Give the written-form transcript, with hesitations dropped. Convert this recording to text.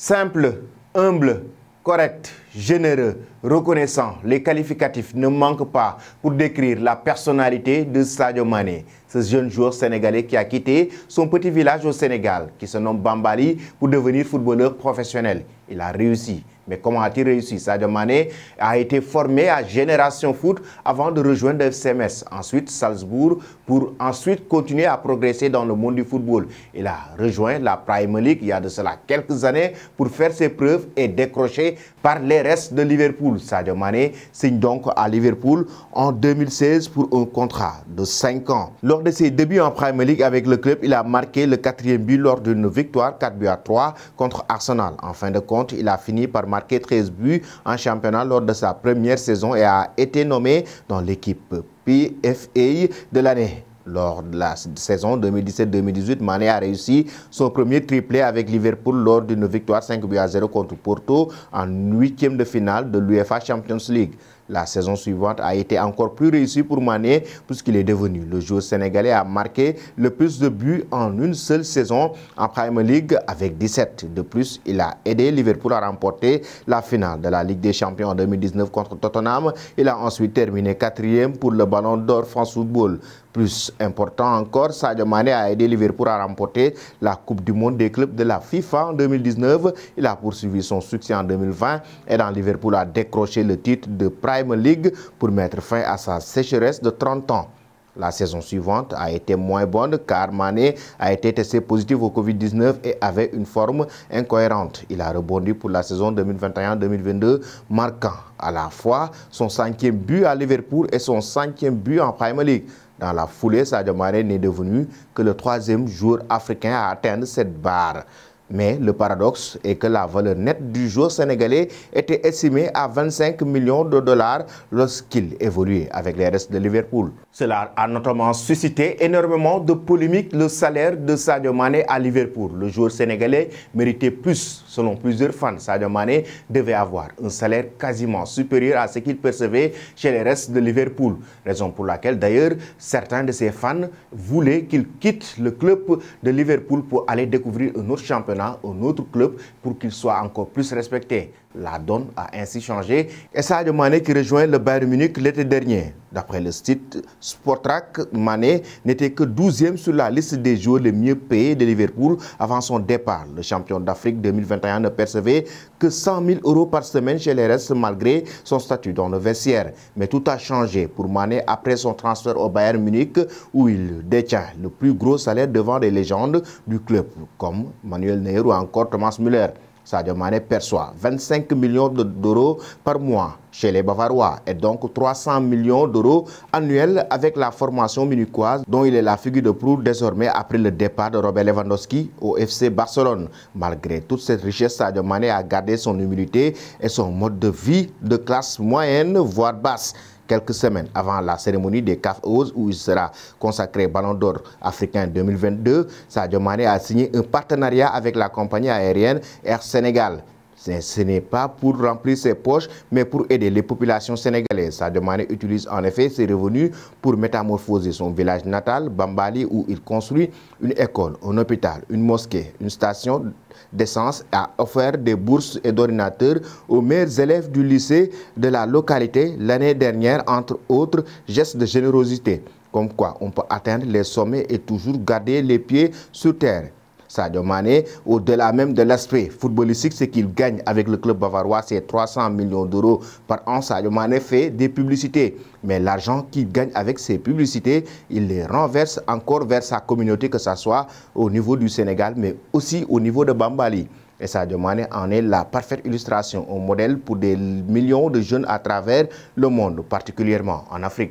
Simple, humble, correct, généreux, reconnaissant, les qualificatifs ne manquent pas pour décrire la personnalité de Sadio Mané, ce jeune joueur sénégalais qui a quitté son petit village au Sénégal, qui se nomme Bambali, pour devenir footballeur professionnel. Il a réussi. Mais comment a-t-il réussi? Sadio Mané a été formé à Génération Foot avant de rejoindre le FC Metz, ensuite Salzbourg, pour ensuite continuer à progresser dans le monde du football. Il a rejoint la Premier League il y a de cela quelques années pour faire ses preuves et décrocher par les restes de Liverpool. Sadio Mané signe donc à Liverpool en 2016 pour un contrat de 5 ans. Lors de ses débuts en Premier League avec le club, il a marqué le 4e but lors d'une victoire 4-3 contre Arsenal. En fin de compte, il a fini par marqué 13 buts en championnat lors de sa première saison et a été nommé dans l'équipe PFA de l'année. Lors de la saison 2017-2018, Mané a réussi son premier triplé avec Liverpool lors d'une victoire 5-0 contre Porto en 8e de finale de l'UEFA Champions League. La saison suivante a été encore plus réussie pour Mané puisqu'il est devenu le joueur sénégalais à marquer le plus de buts en une seule saison en Premier League avec 17. De plus, il a aidé Liverpool à remporter la finale de la Ligue des Champions en 2019 contre Tottenham. Il a ensuite terminé 4e pour le Ballon d'Or France Football. Plus important encore, Sadio Mané a aidé Liverpool à remporter la Coupe du Monde des clubs de la FIFA en 2019. Il a poursuivi son succès en 2020 et dans Liverpool a décroché le titre de Premier League pour mettre fin à sa sécheresse de 30 ans. La saison suivante a été moins bonne car Mané a été testé positif au Covid-19 et avait une forme incohérente. Il a rebondi pour la saison 2021-2022, marquant à la fois son 5e but à Liverpool et son 5e but en Premier League. Dans la foulée, Sadio Mané n'est devenu que le 3e joueur africain à atteindre cette barre. Mais le paradoxe est que la valeur nette du joueur sénégalais était estimée à 25 millions de dollars lorsqu'il évoluait avec les restes de Liverpool. Cela a notamment suscité énormément de polémiques le salaire de Sadio Mané à Liverpool. Le joueur sénégalais méritait plus, selon plusieurs fans. Sadio Mané devait avoir un salaire quasiment supérieur à ce qu'il percevait chez les restes de Liverpool. Raison pour laquelle d'ailleurs certains de ses fans voulaient qu'il quitte le club de Liverpool pour aller découvrir un autre championnat, un autre club, pour qu'il soit encore plus respecté. La donne a ainsi changé et Sadio Mané qui rejoint le Bayern Munich l'été dernier. D'après le site Sportrack, Mané n'était que 12e sur la liste des joueurs les mieux payés de Liverpool avant son départ. Le champion d'Afrique 2021 ne percevait que 100 000 € par semaine chez les restes malgré son statut dans le vestiaire. Mais tout a changé pour Mané après son transfert au Bayern Munich où il détient le plus gros salaire devant des légendes du club comme Manuel Neuer ou encore Thomas Müller. Sadio Mané perçoit 25 millions d'euros par mois chez les Bavarois et donc 300 millions d'euros annuels avec la formation munichoise dont il est la figure de proue désormais après le départ de Robert Lewandowski au FC Barcelone. Malgré toute cette richesse, Sadio Mané a gardé son humilité et son mode de vie de classe moyenne voire basse. Quelques semaines avant la cérémonie des CAF Awards où il sera consacré Ballon d'Or africain 2022, Sadio Mané a signé un partenariat avec la compagnie aérienne Air Sénégal. Ce n'est pas pour remplir ses poches, mais pour aider les populations sénégalaises. Sadio Mané utilise en effet ses revenus pour métamorphoser son village natal, Bambali, où il construit une école, un hôpital, une mosquée, une station d'essence, a offert des bourses et d'ordinateurs aux meilleurs élèves du lycée de la localité l'année dernière, entre autres gestes de générosité. Comme quoi, on peut atteindre les sommets et toujours garder les pieds sur terre. Sadio Mané, au-delà même de l'aspect footballistique, ce qu'il gagne avec le club bavarois, c'est 300 millions d'euros par an. Sadio Mané fait des publicités. Mais l'argent qu'il gagne avec ces publicités, il les renverse encore vers sa communauté, que ce soit au niveau du Sénégal, mais aussi au niveau de Bambali. Et Sadio Mané en est la parfaite illustration, un modèle pour des millions de jeunes à travers le monde, particulièrement en Afrique.